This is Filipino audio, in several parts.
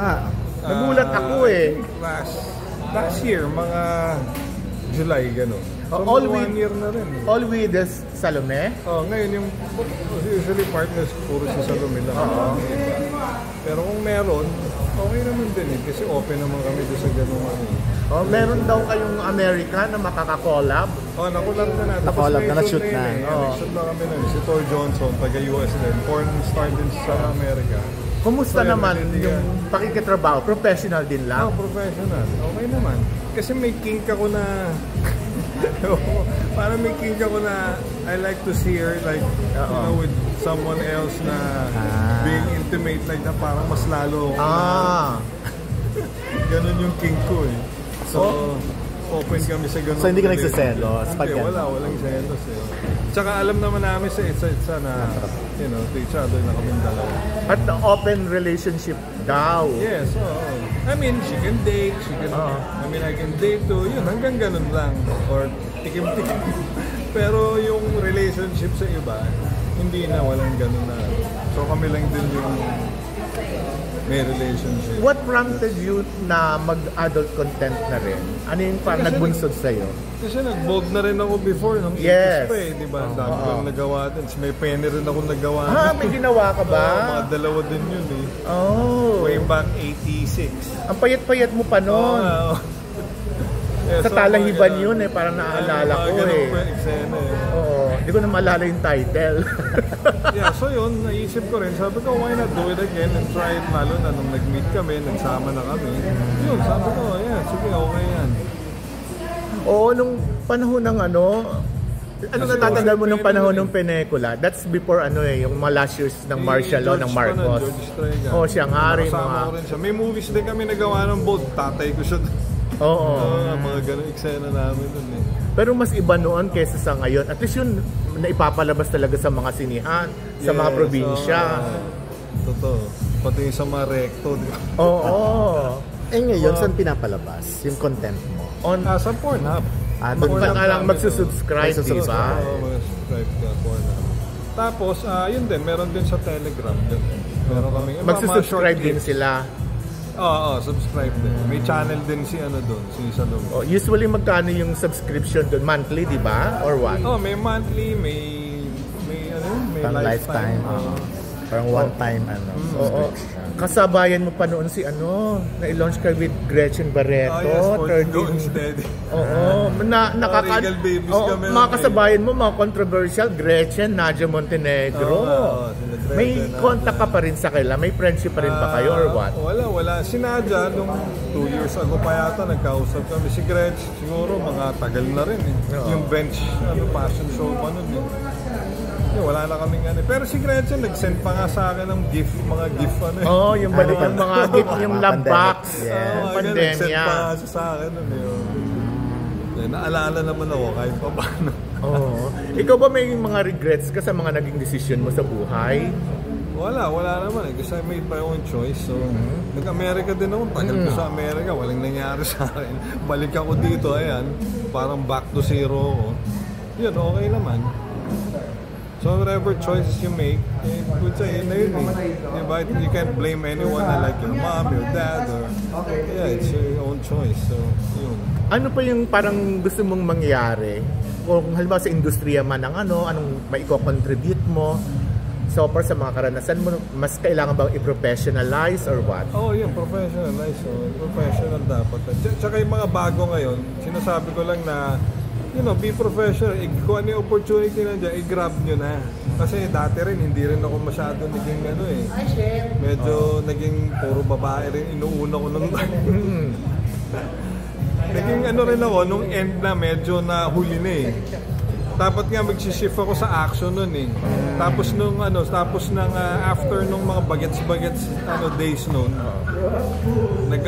Nagulat ako eh. Last year, mga July, gano'n. So, all 1 year na rin. All with the Salome? Ngayon yung usually partners, puro si Salome lang. Pero kung meron, okay naman din eh. Kasi open naman kami doon sa gano'n. Meron daw kayong America na makaka-collab? Nakulat na natin. Na-collab na, na-shoot na. Nag-shoot na kami na. Si Tor Johnson, taga-US din. Porn star din sa Amerika. Kumusta naman yung pakikitrabaho? Professional din lang? Professional. Okay naman. Kasi may kink ako na... parang may kink ako na I like to see her like, you know, with someone else na being intimate like na parang mas lalo. Ganun yung kink ko eh. So, open kami sa ganun. So, hindi ka nagsiselos? Hindi, walang selos eh. Tsaka alam naman namin sa isa na, you know, to each other na kaming dalawa. At the open relationship daw. Yes, I mean, she can date, I mean, I can date too, yun, hanggang ganun lang. Or tikim-tikim. Pero yung relationship sa iba, hindi na, walang ganun na. So kami lang din yung may relationship. What prompted you na mag-adult content na rin? Ano yung parang nagbunsod sa'yo? Kasi nag-bold na rin ako before nung 80s pa eh, di ba? Dami kong nagawa din. May pene rin ako nagawa. May ginawa ka ba? Mga dalawa din yun eh. Way back 86. Ang payat-payat mo pa noon. Sa Talahiban yun eh, parang naaalala ko eh. Hindi ko na maalala yung title. So yun, naisip ko rin. Sabi ko, why not do it again and try it, lalo na nung nag-meet kami, nagsama na kami. Yun, sabi ko, sige, okay yan. Nung panahon ng ano natatandaan mo nung panahon ng pelikula? That's before yung mga last years ng martial law ng Marcos. Siyang hari mga... May movies din kami nagawa ng boat. Tatay ko siya. Mga ganun eksena namin nun eh. Pero mas iba noon kaysa sa ngayon. At least yun, naipapalabas talaga sa mga sinihan, sa mga probinsya. Totoo. Pati sa mga recto. Ngayon, saan pinapalabas yung content mo? Sa Pornhub. Doon ka lang magsusubscribe, di ba? Mag-subscribe ka, Pornhub. Tapos, yun din, meron din sa Telegram. Meron kami. Magsusubscribe din sila. Subscribe din. May channel din si doon, si Salome. Usually magkano yung subscription doon? Monthly, di ba? Or what? May monthly, may lifetime. Parang one-time subscription. Kasabayan mo pa noon si na-launch ka with Gretchen Barreto. 13. Regal babies kami. Mga kasabayan mo, mga controversial, Gretchen, Nadia Montenegro. May contact ka pa rin sa kanila? May friendship pa rin ba kayo or what? Wala. Si Nadia, nung 2 years ago pa yata, nagkausap kami. Si Gretchen, siguro mga tagal na rin eh. Yung bench, fashion show pa nun eh. Wala na kaming Pero si Gretchen, nag-send pa nga sa akin ng gift, mga gift yung balik yung mga gift, yung love box. Pandemya. Nag-send pa nga sa akin naalala naman ako kahit pa paano. Ikaw ba may mga regrets ka sa mga naging decision mo sa buhay? Wala naman eh. Kasi I made my own choice. So, nag-America din ako. Tagal ko sa Amerika. Walang nangyari sa akin. Balik ako dito, ayan. Parang back to zero ako. Yun, okay naman. So whatever choices you make, would say, diba? You can't blame anyone like your mom, your dad, or it's your own choice. So, yun. Ano pa yung parang gusto mong mangyari? Kung halimbawa sa industriya man anong maiko-contribute mo? So far sa mga karanasan mo, mas kailangan ba i-professionalize or what? Yun, professionalize. Professional dapat. Tsaka yung mga bago ngayon, sinasabi ko lang na be professional. Kung ano yung opportunity na dyan, i-grab nyo na. Kasi dati rin, hindi rin ako masyado naging medyo naging puro babae rin. Inuuna ko nung naging rin ako, nung end na medyo na huli na eh. Dapat nga mag-shift ako sa action nun eh. Tapos nung after nung mga bagets days nun,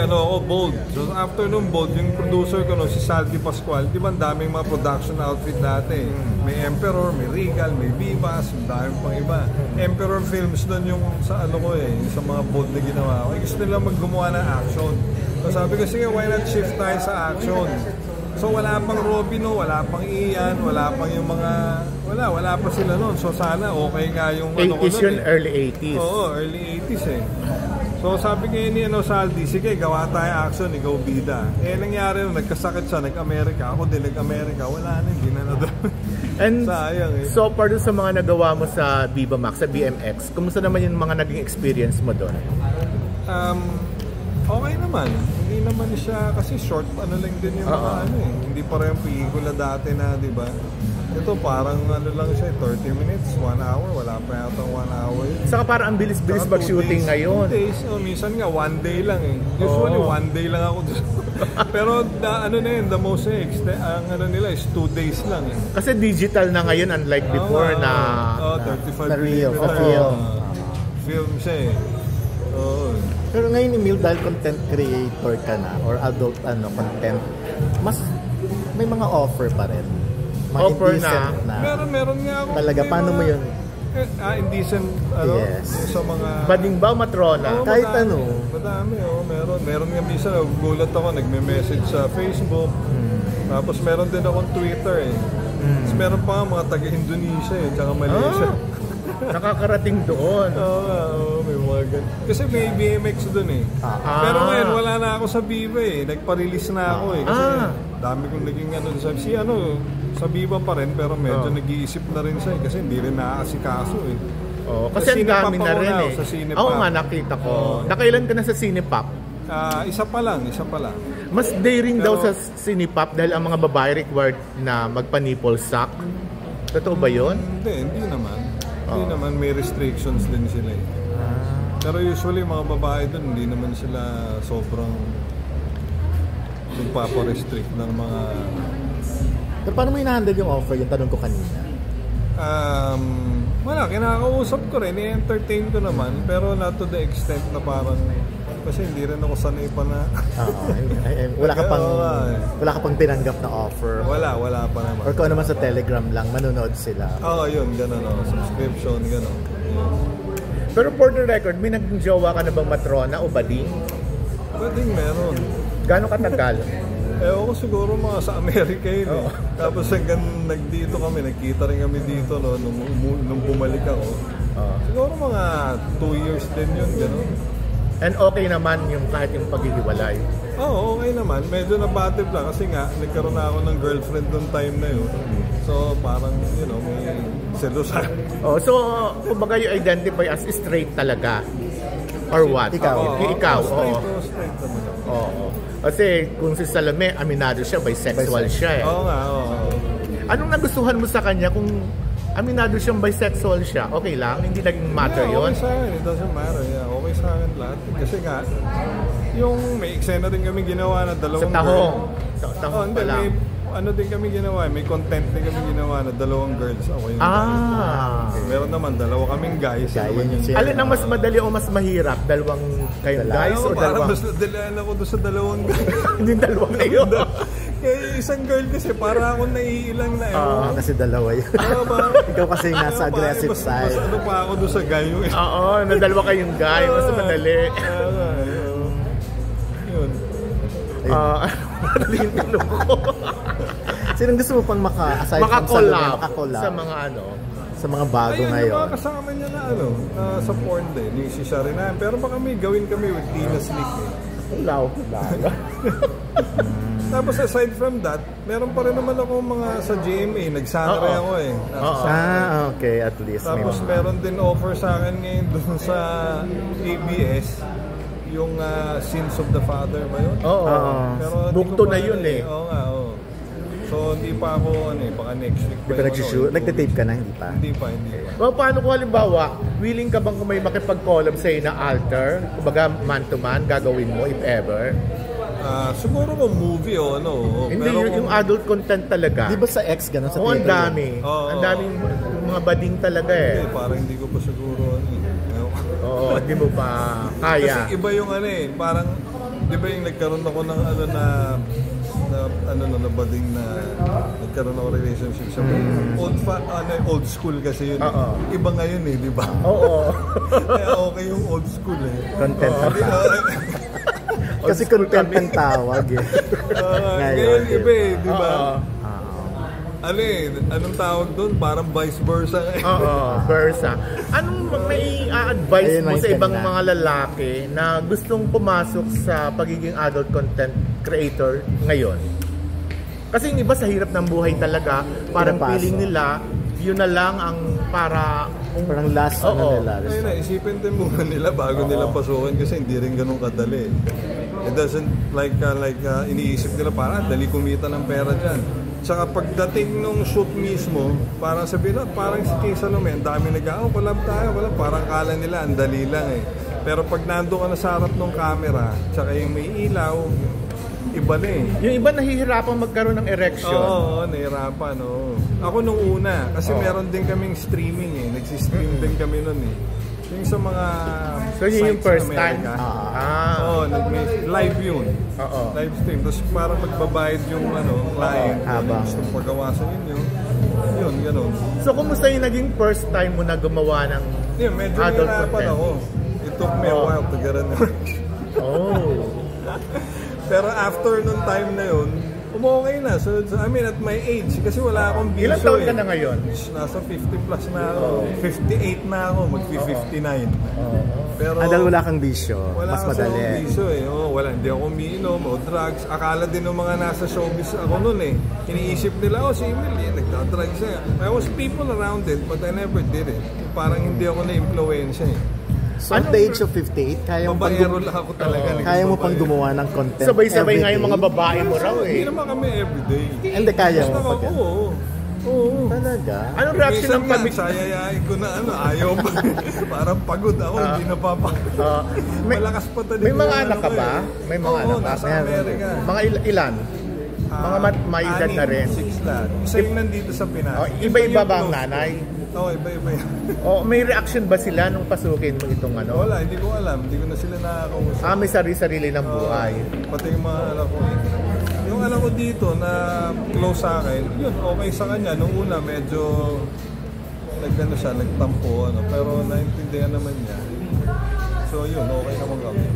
ako bold. So after nung bold, yung producer ko si Salty Pascual, di ba ang daming mga production outfit dati. May Emperor, may Regal, may Vivas, ang daming pang iba. Emperor Films nun yung sa sa mga bold na ginawa ko. Gusto nila maggumawa ng action. So sabi ko, sige, why not shift tayo sa action? So wala pang Robino, wala pang Ian, wala pang yung mga... Wala pa sila noon. So sana okay nga yung 80s yun, early 80s. Oo, early 80s eh. So sabi ngayon ni Saldi, sige gawa tayo action, ikaw bida. Nangyari nung nagkasakit siya, nag-Amerika, ako din nag-Amerika, wala na, hindi na And sayang so far doon sa mga nagawa mo sa Viva Max, sa BMX, kumusta naman yung mga naging experience mo doon? Okay naman. Hindi naman siya, kasi short lang din yung mga hindi pa rin pelikula dati na, di ba? Ito parang lang siya, 30 minutes, 1 hour, wala pa yata 1 hour. Saka parang ang bilis-bilis mag-shooting ngayon. 2 days, minsan nga 1 day lang eh. Usually 1 day lang ako doon. Pero the most ang nila is 2 days lang eh. Kasi digital na ngayon unlike before na 35 real, film. Film siya eh. Pero ngayon, Emil, dahil content creator ka na or adult content, mas may mga offer pa rin. Mga Offer indecent na. Meron nga ako. Talaga, paano mo yun? Indecent, Yes. sa mga... Bading ba, matrona? Kahit ano. Madami, meron. Meron nga minsan, gulat ako, nagme-message sa Facebook. Tapos meron din akong Twitter eh. Tapos meron pa nga mga taga-Indonesia eh, tsaka Malaysia. Nakakarating doon. May mga ganun. Kasi may BMX doon eh. Pero ngayon, wala na ako sa Viva eh. Nagpa-release na ako eh. Kasi dami kong naging sa Viva pa rin, pero medyo nag-iisip na rin siya eh. Kasi hindi rin nakakasikaso eh. Kasi ang dami na rin eh. Sa Cinepop. Oo nga, nakita ko. Nakailan ka na sa Cinepop? Isa pa lang. Mas daring daw sa Cinepop dahil ang mga babae required na magpa-nipple sock. Totoo ba yun? Hindi naman. Hindi naman, may restrictions din sila eh. Pero usually mga babae doon, hindi naman sila sobrang nagpapa-restrict ng mga... Pero paano mo hinahandle yung offer? Yung tanong ko kanina. Wala, kinakausap ko rin, i-entertain ko naman, pero not to the extent na parang... Kasi hindi rin ako sanay pa na... Wala ka pang tinanggap na offer. Wala pa naman. Or kung ano man sa Telegram lang, manonood sila. Yun, gano'n. Subscription, gano'n. Pero for the record, may nag-jowa ka na bang matrona o bading? Bading meron. Gano'ng katagal? Ako siguro mga sa Amerika yun eh. Tapos hanggang nagdito kami, nagkita rin kami dito nung bumalik ako. Siguro mga 2 years din yun, gano'n. And okay naman yung kahit yung paghihiwalay? Oo, okay naman. Medyo nabatid lang kasi nga, nagkaroon na ako ng girlfriend noong time na yun. So parang, may selosan. So kumbaga you identify as straight talaga? Or what? Ikaw? Ikaw, straight naman ako. Oo. Kasi kung si Salome, aminado siya, bisexual siya eh. Oo nga, Anong nagustuhan mo sa kanya kung aminado siyang bisexual siya? Okay lang? Hindi naging matter yun? Okay sa akin. It doesn't matter. Okay sa akin lahat. Kasi nga, yung may eksena din kami ginawa na dalawang Sa tahong? Sa tahong pa lang? Din kami ginawa, may content din kami ginawa na dalawang girls. Ako yung meron naman, dalawa kaming guys. Alin ang mas madali o mas mahirap? Dalawang kayong guys o dalawang? Parang mas nadalaan ako doon sa dalawang guys. Hindi dalawa kayo? Isang girl kasi para ako naiilang na kasi dalawa yun. Ikaw kasi nasa aggressive side. Mas ano pa ako doon sa guy yung na dalawa kayong guy. Mas madali. Yun. Madali yung tanong ko. Sinong gusto mo pang aside from makakolab sa mga sa mga bago ngayon? Yung mga kasama niya na sa porn din, yung si Sharina. Pero baka may gawin kami with Tina Slick eh. Ulaw. Tapos aside from that, meron pa rin naman ako mga sa GMA, nagsana rin ako eh. Okay, at least. Tapos meron din offer sa akin ngayon doon sa ABS, yung Sins of the Father ba yun? Bukto na yun eh. Oo nga, So hindi pa ako, baka next week pa. Hindi pa nag-shoot? Nagtatape ka na, hindi pa? Hindi pa. Paano kung halimbawa, willing ka bang kung may makipag-collab sa'yo na alter? Kumbaga man-to-man, gagawin mo if ever? Siguro kung movie o Hindi, yung adult content talaga. Di ba sa X gano'n sa ang dami. Ang daming mga bading talaga eh. Parang hindi ko pa siguro hindi mo pa kaya. Kasi iba yung parang, di ba yung nagkaroon ako ng na bading na nagkaroon ako relationship sa old school kasi yun. Iba ngayon di ba? Kaya okay yung old school Content kasi content ang tawag ngayon iba di ba? ano anong tawag doon? Parang vice versa. Oo, versa. Anong may advice mo sa ibang mga lalaki na gustong pumasok sa pagiging adult content creator ngayon? Kasi yung iba sa hirap ng buhay talaga, parang feeling nila, yun na lang ang parang last nila. Ayun, isipin din muna nila bago nila pasukin kasi hindi rin ganun kadali. It doesn't iniisip nila parang dali kumita ng pera dyan. Tsaka pagdating nung shoot mismo, parang sabihin na, parang si Kay Salome, ang dami collab tayo, parang kala nila, ang dali lang eh. Pero pag nando ka na sa harap ng camera, tsaka yung may ilaw, iba na eh. Yung iba nahihirapan magkaroon ng erection. Oo, nahihirapan. Oo. Ako nung una, kasi meron din kaming streaming eh. Nagsistream din kami nun eh. Yung sa mga so yun yung first time? Oo, live yun. Live stream. Tapos parang magbabayad yung client. Gusto pagawa sa inyo. Yun, gano'n. So kumusta yung naging first time mo na gumawa ng medyo adult nahirapan content? ako. It took me a while to get an Pero after nung time na yun, okay na. So, I mean, at my age, kasi wala akong bisyo. Ilang taon ka na ngayon? Nasa 50 plus na ako. 58 na ako, mag-59. Pero dahil wala kang bisyo, mas madali. Wala akong bisyo eh. Hindi ako umiinom o drugs. Akala din ng mga nasa showbiz ako nun eh. Iniisip nila, si Emil, nagdadrugs siya. I was people around it, but I never did it. Parang hindi ako na-influensya eh. So at the age of 58, kaya mo pang gumawa ng content. Sabay-sabay nga yung mga babae mo raw eh. Hindi naman kami everyday. Hindi kaya mo pag Oo. Talaga? Anong reaction ng pamilya? Sayayain ko na ayaw pa. Parang pagod ako, hindi napapagod. Malakas pa tayo. May mga anak ka ba? May mga anak ka? Nasa Amerika. Mga ilan? Mga may edad na rin? 6 lahat. Isa yung nandito sa Pinas. Iba-iba ba ang nanay? Oo, iba-iba yan. May reaction ba sila nung pasukin mo itong Wala, hindi ko alam. Hindi ko na sila nakakausap. May sarili-sarili ng buhay. Pati yung mga anak ko. Yung anak ko dito na close sa akin, yun, okay sa kanya. Nung una, medyo nagtampo. Pero naintindihan naman niya. So yun, okay naman kami.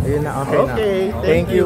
Ayun na, okay na. Thank you.